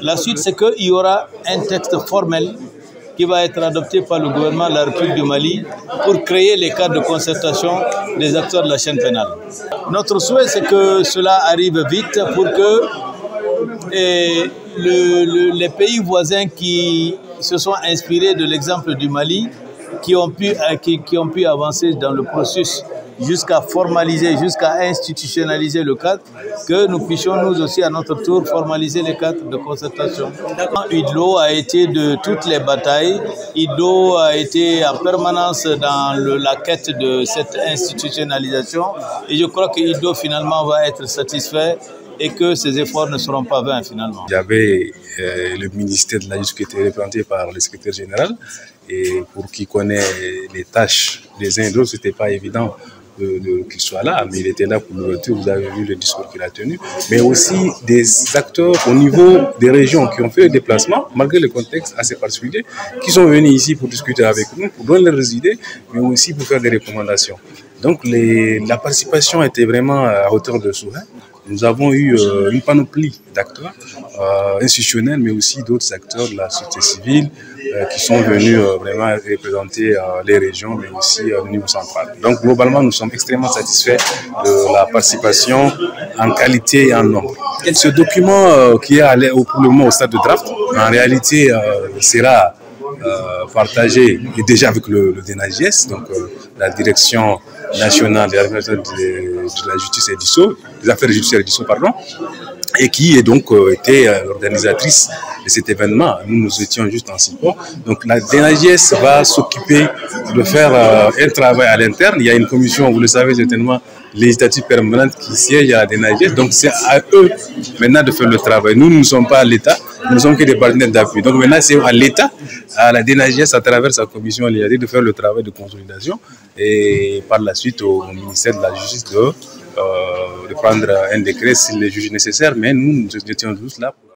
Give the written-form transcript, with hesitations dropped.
La suite, c'est qu'il y aura un texte formel qui va être adopté par le gouvernement de la République du Mali pour créer les cadres de concertation des acteurs de la chaîne pénale. Notre souhait, c'est que cela arrive vite pour que les pays voisins qui se sont inspirés de l'exemple du Mali, qui ont pu avancer dans le processus jusqu'à formaliser, jusqu'à institutionnaliser le cadre, que nous puissions nous aussi à notre tour formaliser les cadres de concertation. UDLO a été de toutes les batailles, UDLO a été en permanence dans la quête de cette institutionnalisation et je crois que UDLO finalement va être satisfait et que ces efforts ne seront pas vains finalement. Il y avait le ministère de la Justice qui était représenté par le secrétaire général et pour qui connaît les tâches des uns et des autres, ce n'était pas évident qu'il soit là, mais il était là pour l'ouverture, vous avez vu le discours qu'il a tenu, mais aussi des acteurs au niveau des régions qui ont fait le déplacement, malgré le contexte assez particulier, qui sont venus ici pour discuter avec nous, pour donner leurs idées, mais aussi pour faire des recommandations. Donc la participation était vraiment à hauteur de souhait. Nous avons eu une panoplie d'acteurs institutionnels, mais aussi d'autres acteurs de la société civile qui sont venus vraiment représenter les régions, mais aussi au niveau central. Donc globalement, nous sommes extrêmement satisfaits de la participation en qualité et en nombre. Ce document qui est pour le moment au stade de draft, en réalité sera partagé déjà avec le DNAJS, donc la direction nationale de la justice et des affaires judiciaires et du pardon, et qui est donc été l'organisatrice de cet événement. Nous étions juste en support. Donc la DNAJS va s'occuper de faire un travail à l'interne. Il y a une commission, vous le savez certainement, législative permanente qui siège à la DNAJS. Donc c'est à eux maintenant de faire le travail. Nous ne sommes pas à l'État, nous ne sommes que des partenaires d'appui. Donc maintenant c'est à l'État, à la DNAJS à travers sa commission législative de faire le travail de consolidation et par la suite au ministère de la Justice de prendre un décret s'il est jugé nécessaire. Mais nous étions tous là.